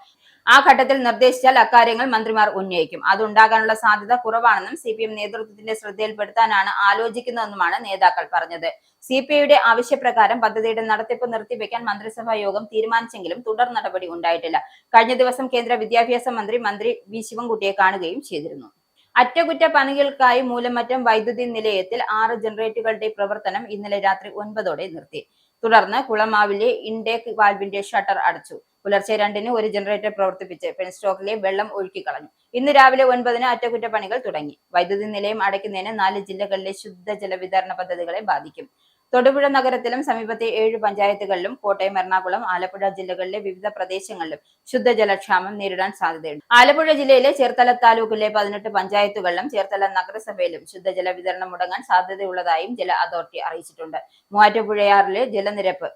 ആ ഘട്ടത്തിൽ നിർദ്ദേശിച്ചാൽ അക്കാര്യങ്ങൾ മന്ത്രിമാർ ഉന്നയിക്കും. അതുണ്ടാകാനുള്ള സാധ്യത കുറവാണെന്നും CPM നേതൃത്വത്തിന്റെ ശ്രദ്ധയിൽപ്പെടുത്താനാണ് ആലോചിക്കുന്നതെന്നുമാണ് നേതാക്കൾ പറഞ്ഞത്. CPIയുടെ ആവശ്യപ്രകാരം പദ്ധതിയുടെ നടത്തിപ്പ് നിർത്തിവെക്കാൻ മന്ത്രിസഭാ യോഗം തീരുമാനിച്ചെങ്കിലും തുടർ നടപടി ഉണ്ടായിട്ടില്ല. കഴിഞ്ഞ ദിവസം കേന്ദ്ര വിദ്യാഭ്യാസ മന്ത്രി വി ശിവൻകുട്ടിയെ കാണുകയും ചെയ്തിരുന്നു. അറ്റകുറ്റപ്പണികൾക്കായി മൂലമറ്റം വൈദ്യുതി നിലയത്തിൽ 6 ജനറേറ്ററുകളുടെ പ്രവർത്തനം ഇന്നലെ രാത്രി 9ഓടെ നിർത്തി. തുടർന്ന് കുളമാവിലെ ഇൻടേക്ക് വാൽവിന്റെ ഷട്ടർ അടച്ചു. പുലർച്ചെ 2-ന് ഒരു ജനറേറ്റർ പ്രവർത്തിപ്പിച്ച് പെൻസ്റ്റോക്കിലെ വെള്ളം ഒഴുക്കിക്കളഞ്ഞു. ഇന്ന് രാവിലെ 9-ന് അറ്റകുറ്റപ്പണികൾ തുടങ്ങി. വൈദ്യുതി നിലയം അടയ്ക്കുന്നതിന് 4 ജില്ലകളിലെ ശുദ്ധജല വിതരണ പദ്ധതികളെ ബാധിക്കും. തൊടുപുഴ നഗരത്തിലും സമീപത്തെ 7 പഞ്ചായത്തുകളിലും കോട്ടയം, എറണാകുളം, ആലപ്പുഴ ജില്ലകളിലെ വിവിധ പ്രദേശങ്ങളിലും ശുദ്ധജലക്ഷാമം നേരിടാൻ സാധ്യതയുണ്ട്. ആലപ്പുഴ ജില്ലയിലെ ചേർത്തല താലൂക്കിലെ 18 പഞ്ചായത്തുകളിലും ചേർത്തല നഗരസഭയിലും ശുദ്ധജല വിതരണം മുടങ്ങാൻ സാധ്യതയുള്ളതായും ജല അതോറിറ്റി അറിയിച്ചിട്ടുണ്ട്. മൂവാറ്റുപുഴയാറിലെ ജലനിരപ്പ്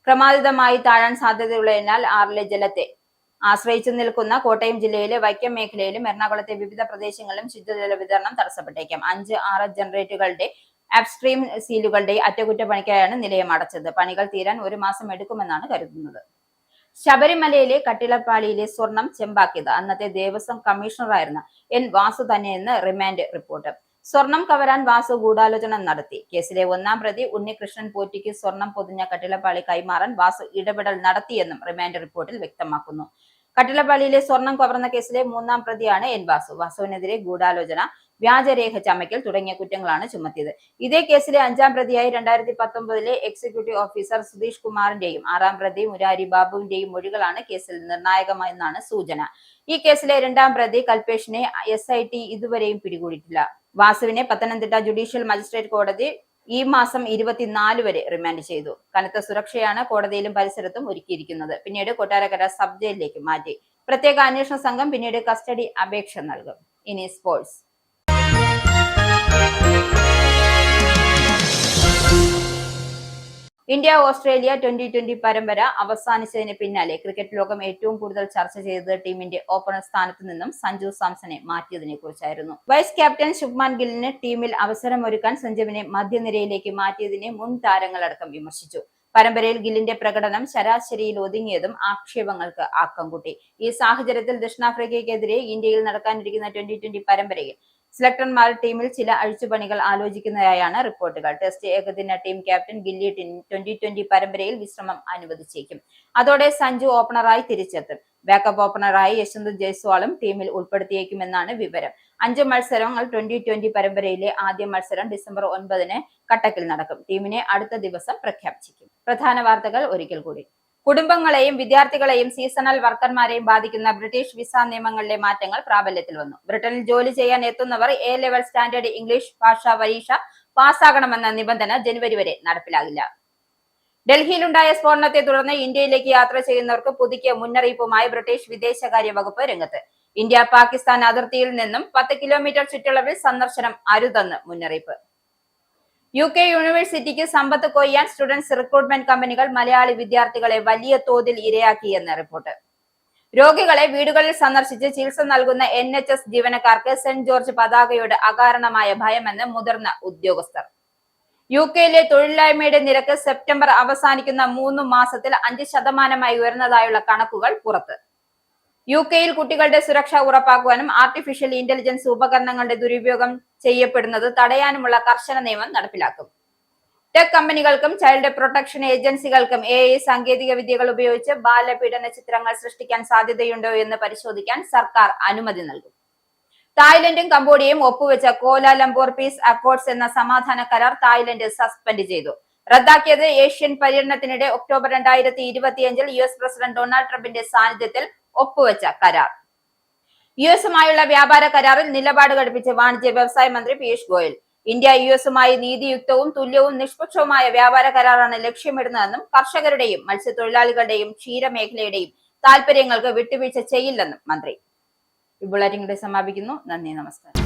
ക്രമാതീതമായി താഴാൻ സാധ്യതയുള്ളതിനാൽ ആറിലെ ജലത്തെ ആശ്രയിച്ചു നിൽക്കുന്ന കോട്ടയം ജില്ലയിലെ വൈക്കം മേഖലയിലും എറണാകുളത്തെ വിവിധ പ്രദേശങ്ങളിലും ശുദ്ധജല വിതരണം തടസ്സപ്പെട്ടേക്കാം. 5-6 ജനറേറ്ററുകളുടെ അപ്സ്ട്രീം സീലുകളുടെ അറ്റകുറ്റപ്പണിക്കായാണ് നിലയം അടച്ചത്. പണികൾ തീരാൻ 1 മാസം എടുക്കുമെന്നാണ് കരുതുന്നത്. ശബരിമലയിലെ കട്ടിളപ്പാളിയിലെ സ്വർണം ചെമ്പാക്കിയത് അന്നത്തെ ദേവസ്വം കമ്മീഷണറായിരുന്ന എൻ വാസു തന്നെയെന്ന് റിമാൻഡ് റിപ്പോർട്ട്. സ്വർണം കവരാൻ വാസു ഗൂഢാലോചന നടത്തി. കേസിലെ 1-ാം പ്രതി ഉണ്ണികൃഷ്ണൻ പോറ്റിക്ക് സ്വർണം പൊതിഞ്ഞ കട്ടിളപ്പാളി കൈമാറാൻ വാസു ഇടപെടൽ നടത്തിയെന്നും റിമാൻഡ് റിപ്പോർട്ടിൽ വ്യക്തമാക്കുന്നു. കട്ടിളപ്പാളിയിലെ സ്വർണം കവർന്ന കേസിലെ 3-ാം പ്രതിയാണ് എൻ വാസു. വാസുവിനെതിരെ ഗൂഢാലോചന, വ്യാജരേഖ ചമയ്ക്കൽ തുടങ്ങിയ കുറ്റങ്ങളാണ് ചുമത്തിയത്. ഇതേ കേസിലെ 5-ാം പ്രതിയായി 2019 എക്സിക്യൂട്ടീവ് ഓഫീസർ സുധീഷ് കുമാറിന്റെയും 6-ാം പ്രതി മുരാരി ബാബുവിന്റെയും മൊഴികളാണ് കേസിൽ നിർണായകമെന്നാണ് സൂചന. ഈ കേസിലെ 2-ാം പ്രതി കൽപേഷിനെ SIT ഇതുവരെയും പിടികൂടിയിട്ടില്ല. വാസുവിനെ പത്തനംതിട്ട ജുഡീഷ്യൽ മജിസ്ട്രേറ്റ് കോടതി ഈ മാസം 24 വരെ റിമാൻഡ് ചെയ്തു. കനത്ത സുരക്ഷയാണ് കോടതിയിലും പരിസരത്തും ഒരുക്കിയിരിക്കുന്നത്. പിന്നീട് കൊട്ടാരക്കര സബ് ജയിലിലേക്ക് മാറ്റി. പ്രത്യേക അന്വേഷണ സംഘം പിന്നീട് കസ്റ്റഡി അപേക്ഷ നൽകും. ഇനി സ്പോർട്സ്. ഇന്ത്യ-ഓസ്ട്രേലിയ T20 പരമ്പര അവസാനിച്ചതിന് പിന്നാലെ ക്രിക്കറ്റ് ലോകം ഏറ്റവും കൂടുതൽ ചർച്ച ചെയ്തത് ടീമിന്റെ ഓപ്പണർ സ്ഥാനത്ത് നിന്നും സഞ്ജു സാംസണെ മാറ്റിയതിനെ കുറിച്ചായിരുന്നു. വൈസ് ക്യാപ്റ്റൻ ശുഭ്മാൻ ഗില്ലിന് ടീമിൽ അവസരമൊരുക്കാൻ സഞ്ജുവിനെ മധ്യനിരയിലേക്ക് മാറ്റിയതിനെ മുൻ താരങ്ങളടക്കം വിമർശിച്ചു. പരമ്പരയിൽ ഗില്ലിന്റെ പ്രകടനം ശരാശരിയിൽ ഒതുങ്ങിയതും ആക്ഷേപങ്ങൾക്ക് ആക്കം കൂട്ടി. ഈ സാഹചര്യത്തിൽ ദക്ഷിണാഫ്രിക്കയ്ക്കെതിരെ ഇന്ത്യയിൽ നടക്കാനിരിക്കുന്ന T20 പരമ്പരയിൽ സെലക്ടർമാർ ടീമിൽ ചില അഴിച്ചുപണികൾ ആലോചിക്കുന്നതായാണ് റിപ്പോർട്ടുകൾ. ടെസ്റ്റ് ഏകദിന ടീം ക്യാപ്റ്റൻ ഗില്ലി T20 പരമ്പരയിൽ വിശ്രമം അനുവദിച്ചേക്കും. അതോടെ സഞ്ജു ഓപ്പണറായി തിരിച്ചെത്തും. ബാക്കപ്പ് ഓപ്പണറായി യശ്വന്ത് ജയ്സ്വാളും ടീമിൽ ഉൾപ്പെടുത്തിയേക്കുമെന്നാണ് വിവരം. 5 മത്സരങ്ങൾ T20 പരമ്പരയിലെ ആദ്യ മത്സരം ഡിസംബർ 9 കട്ടക്കിൽ നടക്കും. ടീമിനെ അടുത്ത ദിവസം പ്രഖ്യാപിച്ചേക്കും. പ്രധാന വാർത്തകൾ ഒരിക്കൽ കൂടി. കുടുംബങ്ങളെയും വിദ്യാർത്ഥികളെയും സീസണൽ വർക്കർമാരെയും ബാധിക്കുന്ന ബ്രിട്ടീഷ് വിസ നിയമങ്ങളിലെ മാറ്റങ്ങൾ പ്രാബല്യത്തിൽ വന്നു. ബ്രിട്ടനിൽ ജോലി ചെയ്യാൻ എത്തുന്നവർ A ലെവൽ സ്റ്റാൻഡേർഡ് ഇംഗ്ലീഷ് ഭാഷാ പരീക്ഷ പാസ്സാകണമെന്ന നിബന്ധന ജനുവരി വരെ നടപ്പിലാകില്ല. ഡൽഹിയിലുണ്ടായ സ്ഫോടനത്തെ തുടർന്ന് ഇന്ത്യയിലേക്ക് യാത്ര ചെയ്യുന്നവർക്ക് പുതുക്കിയ മുന്നറിയിപ്പുമായി ബ്രിട്ടീഷ് വിദേശകാര്യ വകുപ്പ് രംഗത്ത്. ഇന്ത്യ-പാകിസ്ഥാൻ അതിർത്തിയിൽ നിന്നും 10 കിലോമീറ്റർ ചുറ്റളവിൽ സന്ദർശനം അരുതെന്ന് മുന്നറിയിപ്പ്. UK യൂണിവേഴ്സിറ്റിക്ക് സമ്പത്ത് കൊയ്യാൻ സ്റ്റുഡൻസ് റിക്രൂട്ട്മെന്റ് കമ്പനികൾ മലയാളി വിദ്യാർത്ഥികളെ വലിയ തോതിൽ ഇരയാക്കിയെന്ന് റിപ്പോർട്ട്. രോഗികളെ വീടുകളിൽ സന്ദർശിച്ച് ചികിത്സ നൽകുന്ന NHS ജീവനക്കാർക്ക് സെന്റ് ജോർജ് പതാകയോട് അകാരണമായ ഭയമെന്ന് മുതിർന്ന ഉദ്യോഗസ്ഥർ. UK-യിലെ തൊഴിലില്ലായ്മയുടെ നിരക്ക് സെപ്റ്റംബർ അവസാനിക്കുന്ന 3 മാസത്തിൽ 5% ഉയർന്നതായുള്ള കണക്കുകൾ പുറത്ത്. UK-യിൽ കുട്ടികളുടെ സുരക്ഷ ഉറപ്പാക്കുവാനും ആർട്ടിഫിഷ്യൽ ഇന്റലിജൻസ് ഉപകരണങ്ങളുടെ ദുരുപയോഗം ചെയ്യപ്പെടുന്നത് തടയാനുമുള്ള കർശന നിയമം നടപ്പിലാക്കും. ടെക് കമ്പനികൾക്കും ചൈൽഡ് പ്രൊട്ടക്ഷൻ ഏജൻസികൾക്കും AI സാങ്കേതിക വിദ്യകൾ ഉപയോഗിച്ച് ബാലപീഡന ചിത്രങ്ങൾ സൃഷ്ടിക്കാൻ സാധ്യതയുണ്ടോ എന്ന് പരിശോധിക്കാൻ സർക്കാർ അനുമതി നൽകും. തായ്ലൻഡും കംബോഡിയയും ഒപ്പുവെച്ച കോലാലംപൂർ പീസ് അക്കോർഡ്സ് എന്ന സമാധാന കരാർ തായ്ലൻഡ് സസ്പെൻഡ് ചെയ്തു. റദ്ദാക്കിയത് ഏഷ്യൻ പര്യടനത്തിനിടെ ഒക്ടോബർ 2025 US പ്രസിഡന്റ് ഡൊണാൾഡ് ട്രംപിന്റെ സാന്നിധ്യത്തിൽ ഒപ്പുവെച്ച കരാർ. US-ഉമായുള്ള വ്യാപാര കരാറിൽ നിലപാട് ഘടിപ്പിച്ച് വാണിജ്യ വ്യവസായ മന്ത്രി പീയൂഷ് ഗോയൽ. ഇന്ത്യ US-ഉമായി നീതിയുക്തവും തുല്യവും നിഷ്പക്ഷവുമായ വ്യാപാര കരാറാണ് ലക്ഷ്യമിടുന്നതെന്നും കർഷകരുടെയും മത്സ്യത്തൊഴിലാളികളുടെയും ക്ഷീരമേഖലയുടെയും താൽപര്യങ്ങൾക്ക് വിട്ടുവീഴ്ച ചെയ്യില്ലെന്നും മന്ത്രി. ഈ ബുള്ളറ്റിൻ സമാപിക്കുന്നു. നന്ദി, നമസ്കാരം.